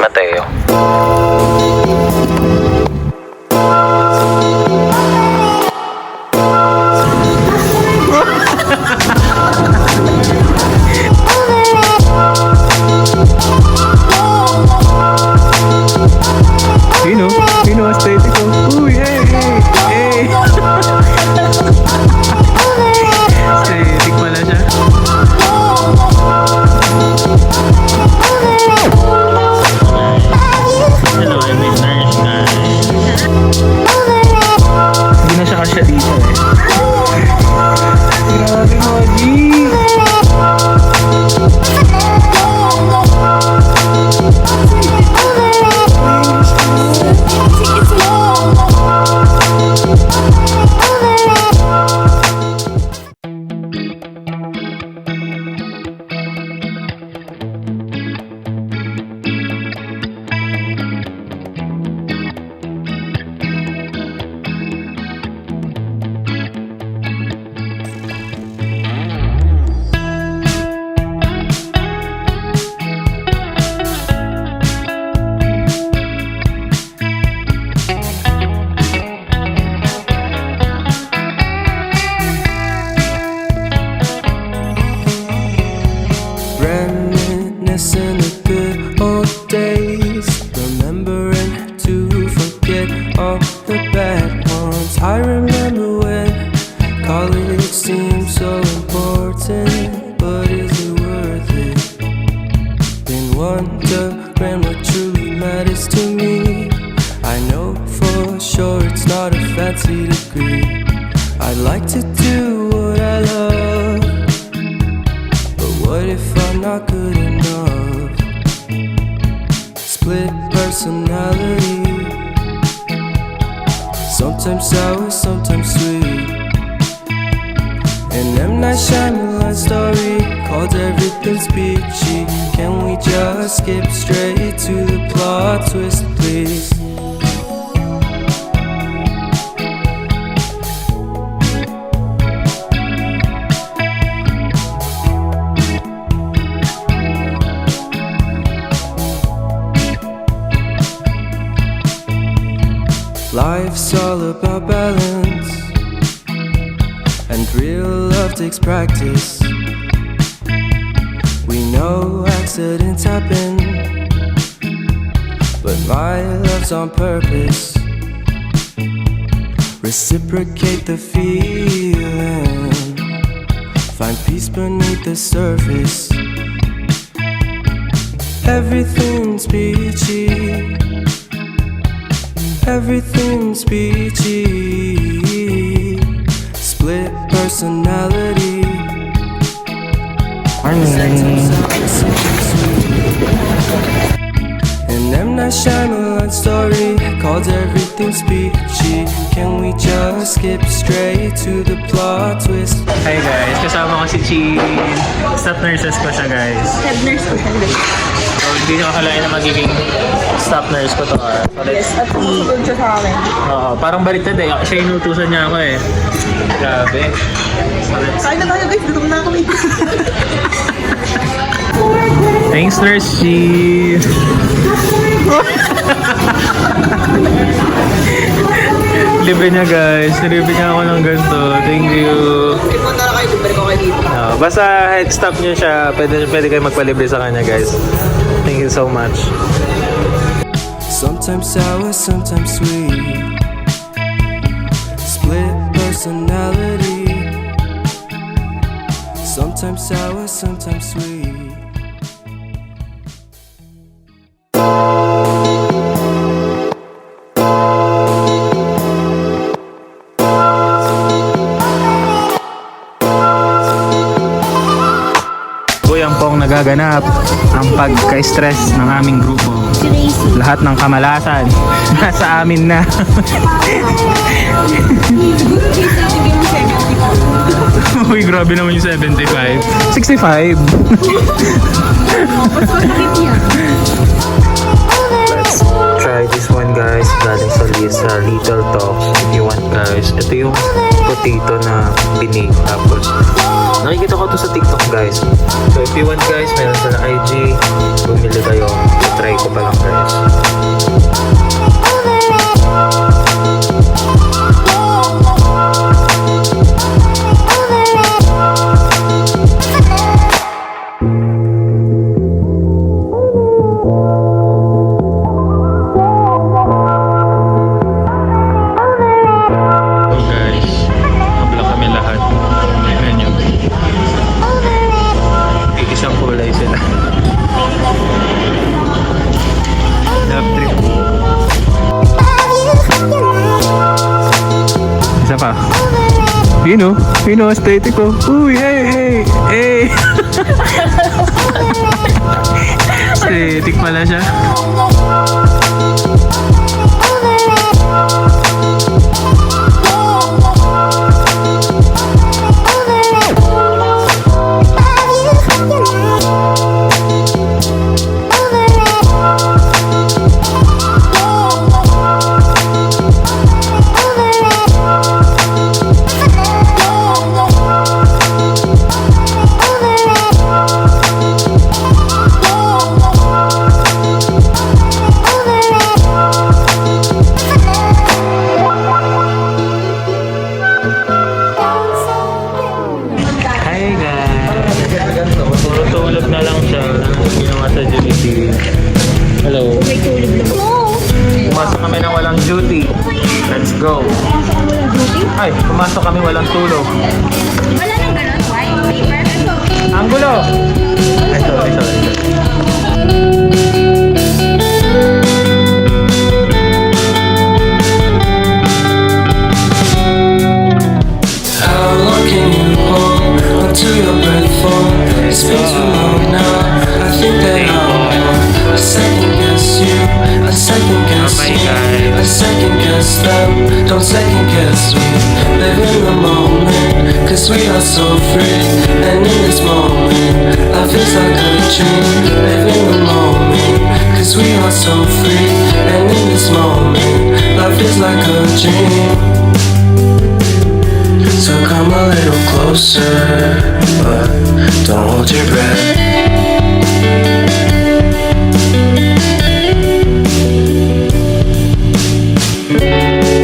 Mateo. Pino aesthetic ko. Uy, hey. Aesthetic pala siya. Hello, I'm a nurse guys. Hindi na siya kasya dito eh. Grabe, Haji. Reminiscing the good old days, remembering to forget all the bad ones. I remember when college seemed so important, but is it worth it? Been wondering what truly matters to me. I know for sure it's not a fancy degree. I'd like to do what I love, but what if I'm not good enough? Split personality, sometimes sour, sometimes sweet. An M. Night Shyamalan story called Everything's Peachy. Can we just skip straight to the plot twist, please? Life's all about balance, and real love takes practice. We know accidents happen, but my love's on purpose. Reciprocate the feeling, find peace beneath the surface. Everything's peachy, everything's peachy. Split personality. An M. Night Shyamalan story called Everything's Peachy. Can we just skip straight to the plot twist? Hi guys, kasama ko si Chi. Staff nurses ko siya guys. Head nurse ko siya. So hindi nyo akalain na magiging staff nurse ko to. So, Yes, at susunod siya sa akin. parang baliktad eh. Siya inutusan niya ako eh. Grabe. So, Kain na tayo guys, gutom na ako eh. thanks Nurse Chi. Libre niya guys. Nilibre niya ako ng ganito. Thank you. Punta na kayo, libre ko kayo dito. Basta head staff niyo siya, pwede kayo magpalibre sa kanya guys. Thank you so much. Sometimes sour, sometimes sweet. Split personality. Sometimes sour, sometimes sweet. Yan po ang nagaganap, ang pagka-stress ng aming grupo. Lahat ng kamalasan nasa amin na. Uy, grabe naman yung 75. 65. Let's try this one guys. Galing sa Little Talks. If you want guys. Ito yung potato na binig. Tapos nakikita ko to sa TikTok guys. So if you want guys, meron sa IG, bumili kayo. Try ko pa lang guys. Yun o, aesthetic ko. Uy, hey. Aesthetic pala siya. Hi guys! Puro tulog na lang siya. Ginawa sa duty. Hello. May tulog lang. Pumasok kami ng walang duty. Let's go. Pumasok ka walang duty? Ay, pumasok kami walang tulog. Wala nang ganun. White paper. Ang gulo! Ay, sorry. How long can you hold until your breath falls? It's been too long now. I think that I'll second guess you. I second guess me. I second guess them. Don't second guess me. Live in the moment, cause we are so free. And in this moment, life is like a dream. Live in the moment, cause we are so free. And in this moment, life is like a dream. So come a little closer, but don't hold your breath.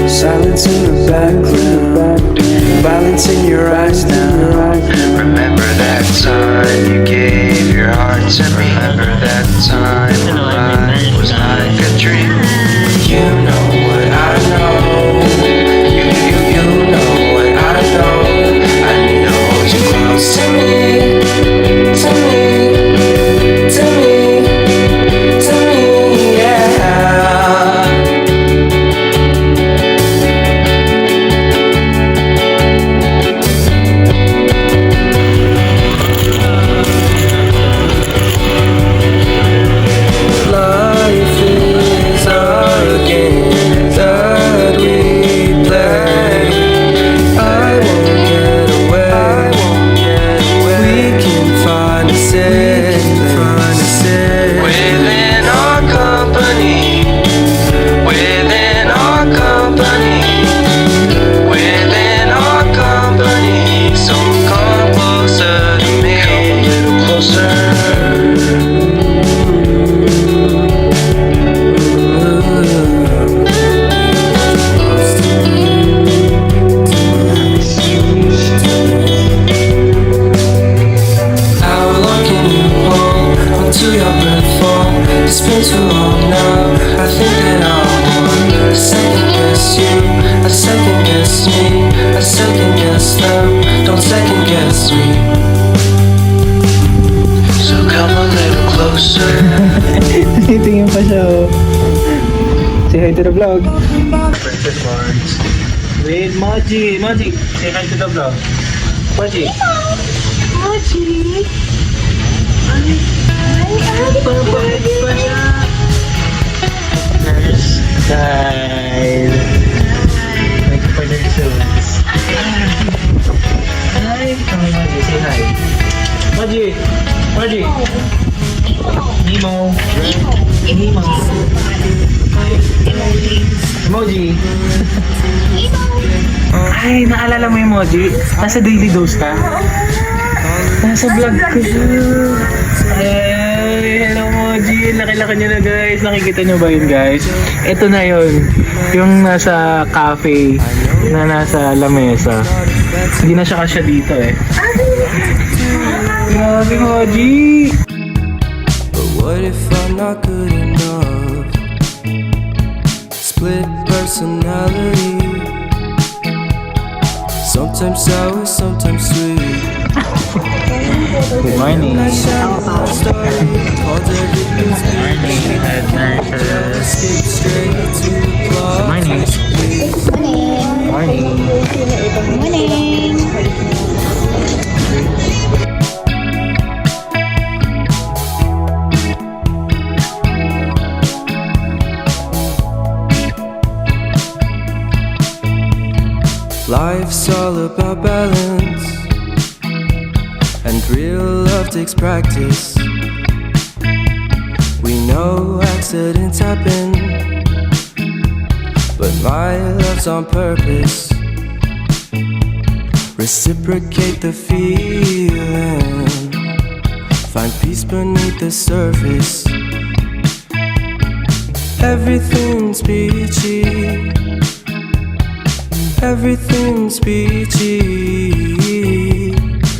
Silence in the background, violence in your eyes now. Remember that time you gave your heart to me. Remember that time when life was like a dream. You know what I know. You know what I know. I need to hold you close to me, to me, to me, to me, yeah. Life is a game that we play. I won't get away. We can find a safe within our company. Within our company. Within our company. So come closer to me. Come a little closer. How long can you hold until your breath falls? It's been too long now. I think that I want to second guess you. I second guess me. I second guess them. Don't second guess me. So come a little closer. Tingin pa siya Say hi to the vlog. Princess Barnes. Wait, Maji, say hi to the vlog. Maji. Babalik pa siya. Nurse style. Nagpa-nurse. Hi. Hi, Maji. Say hi. Maji. Nemo. Emoji. Ay, naalala mo yung emoji? Nasa daily dose ka? Nasa vlog ko siya. Ay, hello emoji. Laki-laki niyo na guys. Nakikita niyo ba yun guys? Ito na yun. Yung nasa cafe na nasa lamesa. Hindi na siya kasya dito eh. Grabe emoji. But what if I'm not good enough? Split personality. Sometimes sour, sometimes sweet. Good morning. Good Morning. Morning. Morning. Life's all about balance, and real love takes practice. We know accidents happen, but my love's on purpose. Reciprocate the feeling, find peace beneath the surface. Everything's peachy, everything's peachy.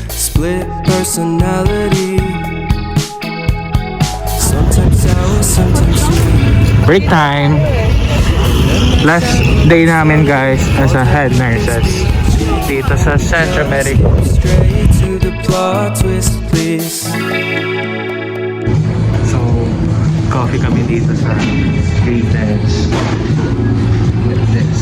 Split personality, sometimes sour, sometimes sweet. Break time! Last day namin guys as a head nurses dito sa Central America. Straight to the plot twist, please. So, coffee kami dito sa Greatness. With this.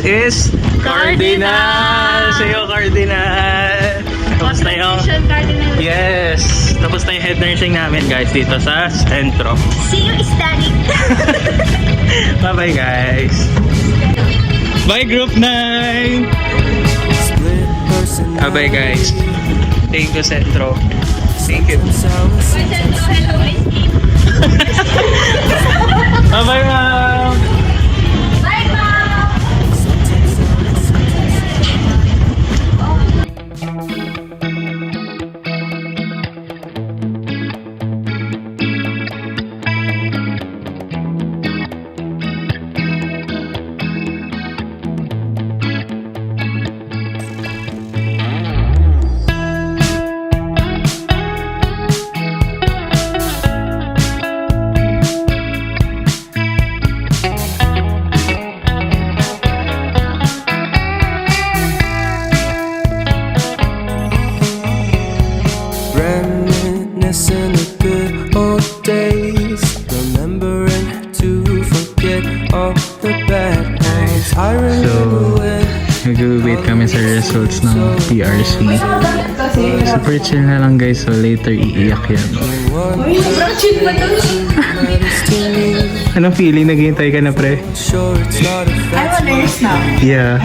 This is Cardinal! Sa'yo, Cardinal! Tapos na yung... Cardinal. Yes! Tapos na yung head nursing namin guys dito sa Centro. See you, Static. Bye-bye guys! Bye Group 9! Split personality. Bye-bye guys! Thank you Centro. Thank you. Bye-bye ma'am! Bye, Mom. Reminiscing the good old days, remembering to forget all the bad times. I remember when Nag-wait kami sa results ng PRC. Super chill na lang guys, so later iiyak yan. Sobrang chill ba to? Anong feeling? Naghihintay ka na pre? sure it's not a I'm a nurse now. Yeah.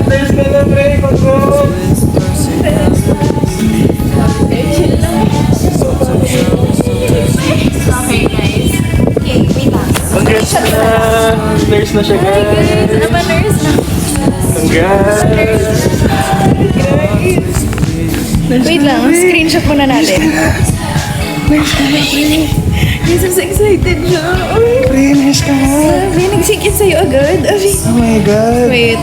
There's ka na pre, Okay, guys. Okay, wait lang. Congrats na! Nurse na siya guys! Ano ba, nurse na? Congrats! Wait lang, screenshot muna natin. Yes, I'm so excited siya. Pre, nurse ka na! Sabi, nag-sync in sa'yo agad. Abi. Oh my God! Wait.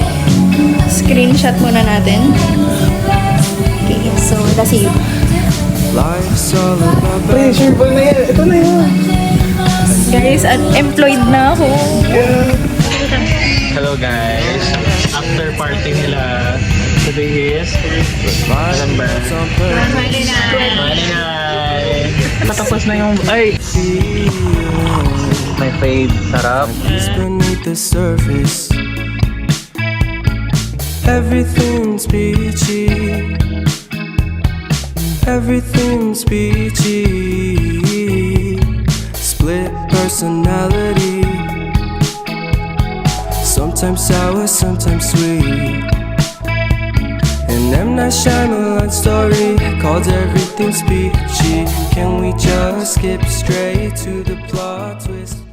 Screenshot muna natin. Okay, so, that's it. life's all about Pre, sure ba na yan? Ito na yan! Guys, employed na ako. Hello guys! After party nila, today is November. Friday night. Monday night! Patapos na yung... Ay! My fave, sarap. peace beneath the surface. Everything's peachy, everything's peachy. Split personality, sometimes sour, sometimes sweet. An M. Night Shyamalan story called Everything's Peachy. Can we just skip straight to the plot twist?